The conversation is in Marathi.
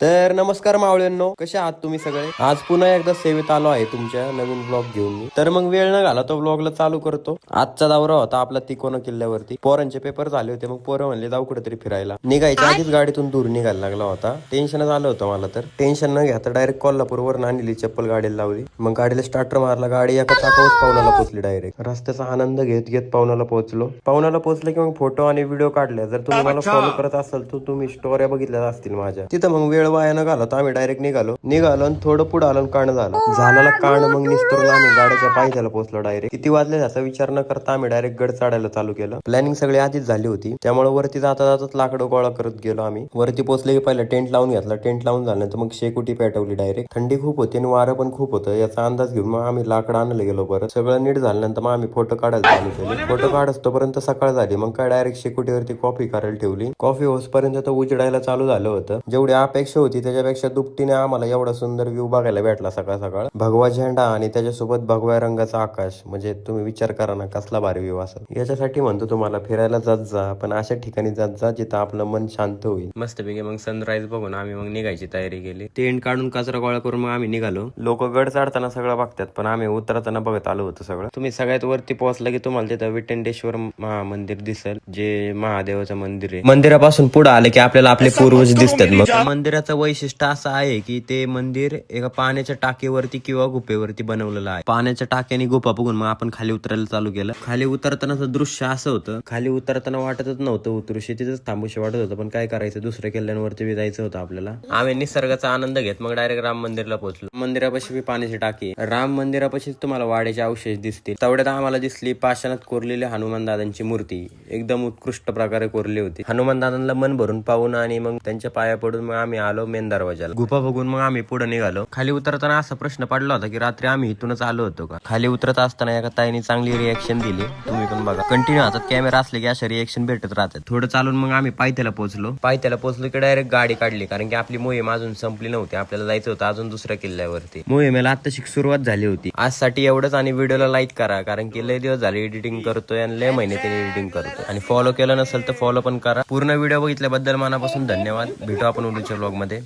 तर नमस्कार मावळ्यांनो, कसे आहात तुम्ही सगळे? आज पुन्हा एकदा सेवेत आलो आहे तुमच्या नवीन ब्लॉग घेऊन मी. तर मग वेळ न घाला तो ब्लॉगला चालू करतो. आजचा दौरा होता आपला तिकोना किल्ल्यावरती. पोरांचे पेपर झाले होते, मग पोरं म्हणले जाऊ कुठेतरी फिरायला. निघायच्या आधीच गाडीतून दूर निघायला लागला होता. टेन्शनच आलं होतं मला तर. टेन्शन न घेता डायरेक्ट कोल्हापूरवर आणली चप्पल गाडीला लावली. मग गाडीला स्टार्टर मारला. गाडी एका चाकावरच पावनाला पोहोचली डायरेक्ट. रस्त्याचा आनंद घेत घेत पावनाला पोहोचलो. पावनाला पोहोचले की मग फोटो आणि व्हिडिओ काढले. जर तुम्ही मला फॉलो करत असाल तर तुम्ही स्टोऱ्या बघितल्या असतील माझ्या. तिथं मग वेळ वाया न घालवता आम्ही डायरेक्ट निघालो आणि थोडं पुढे आलो कांड झाला कांड. मग निस्तरून आम्ही गाड्याच्या पायथ्याला पोहोचलो डायरेक्ट. किती वाजले याचा विचार न करता आम्ही डायरेक्ट गड चढायला चालू केलं. प्लॅनिंग सगळी आधीच झाली होती, त्यामुळे वरती जाता जाताच लाकडं गोळा करत गेलो आम्ही. वरती पोहोचले की पहिला टेंट लावून घेतला. टेंट लावून झाल्यानंतर मग शेकोटी पेटवली डायरेक्ट. थंडी खूप होती आणि वारं पण खूप होतं, याचा अंदाज घेऊन मग आम्ही लाकडं आणलं गेलो. परत सगळं नीट झाल्यानंतर मग आम्ही फोटो काढायला चालू केले. फोटो काढत तोपर्यंत सकाळ झाली. मग काय डायरेक्ट शेकोटीवरती कॉफी करायला ठेवली. कॉफी होसपर्यंत तर उजडायला चालू झालं होतं. जेवढी अपेक्षा होती त्याच्यापेक्षा दुपटीने आम्हाला एवढा सुंदर व्ह्यू बघायला भेटला. सकाळ सकाळ भगवा झेंडा आणि त्याच्यासोबत भगव्या रंगाचा आकाश, म्हणजे तुम्ही विचार करा ना कसला भारी व्ह्यू असेल. याच्यासाठी म्हणतो तुम्हाला फिरायला जात जा, पण अशा ठिकाणी जात जा जिथं आपलं मन शांत होईल. मस्तपैकी मग सनराईज बघून आम्ही मग निघायची तयारी केली. टेंट काढून कचरा गोळा करून मग आम्ही निघालो. लोक गड चढताना सगळं बघतात, पण आम्ही उतरताना बघत आलो होतं सगळं. तुम्ही सगळ्यात वरती पोहोचला की तुम्हाला तिथं विठ्ठलेश्वर महामंदिर दिसेल, जे महादेवाचं मंदिर आहे. मंदिरापासून पुढे आले की आपल्याला आपले पूर्वज दिसतात. मग मंदिराचं वैशिष्ट्य असं आहे की ते मंदिर एका पाण्याच्या टाकीवरती किंवा गुफेवरती बनवलेलं आहे. पाण्याच्या टाक्याने गुफा बघून मग आपण खाली उतरायला चालू केलं. खाली उतरतानाचं दृश्य असं होतं, खाली उतरताना वाटतच नव्हतं उतरूशी, तिथंच थांबूशी वाटत होतं. पण काय करायचं, दुसऱ्या किल्ल्यांवरती बी जायचं होतं आपल्याला. आम्ही निसर्गाचा आनंद घेत मग डायरेक्ट राम मंदिरला पोहोचलो. मंदिरापाशी बी पाण्याची टाकी. राम मंदिरापाशीच तुम्हाला वाड्याचे अवशेष दिसतील. तेवढ्यात आम्हाला दिसली पाषाणात कोरलेली हनुमान दादांची मूर्ती. एकदम उत्कृष्ट प्रकारे कोरली होती. हनुमान दादांना मन भरून पाहून आणि मग त्यांच्या पाया पडून मग आम्ही आलो मेन दरवाजाला. गुफा बघून मग आम्ही पुढे निघालो. खाली उतरताना असा प्रश्न पडला होता की रात्री आम्ही इथूनच आलो होतो का. खाली उतरत असताना एका ताईने चांगली रिएक्शन दिली, तुम्ही पण बघा. कंटिन्यू हातात कॅमेरा असले की अशा रिएक्शन भेटत राहतात. थोडं चालून मग आम्ही पायथ्याला पोहोचलो की डायरेक्ट गाडी काढली, कारण की आपली मोहीम अजून संपली नव्हती. आपल्याला जायचं होतं अजून दुसऱ्या किल्ल्यावरती. मोहिमेला आत्ताशी सुरुवात झाली होती. आजसाठी एवढंच, आणि व्हिडिओला लाईक करा, कारण की लय दिवस झाले एडिटिंग करतोय आणि लय महिने त्याने एडिटिंग करतोय. आणि फॉलो केलं नसेल तर फॉलो पण करा. पूर्ण व्हिडिओ बघितल्याबद्दल मनापासून धन्यवाद. भेटू आपण उद्याच्या ब्लॉग मध्ये.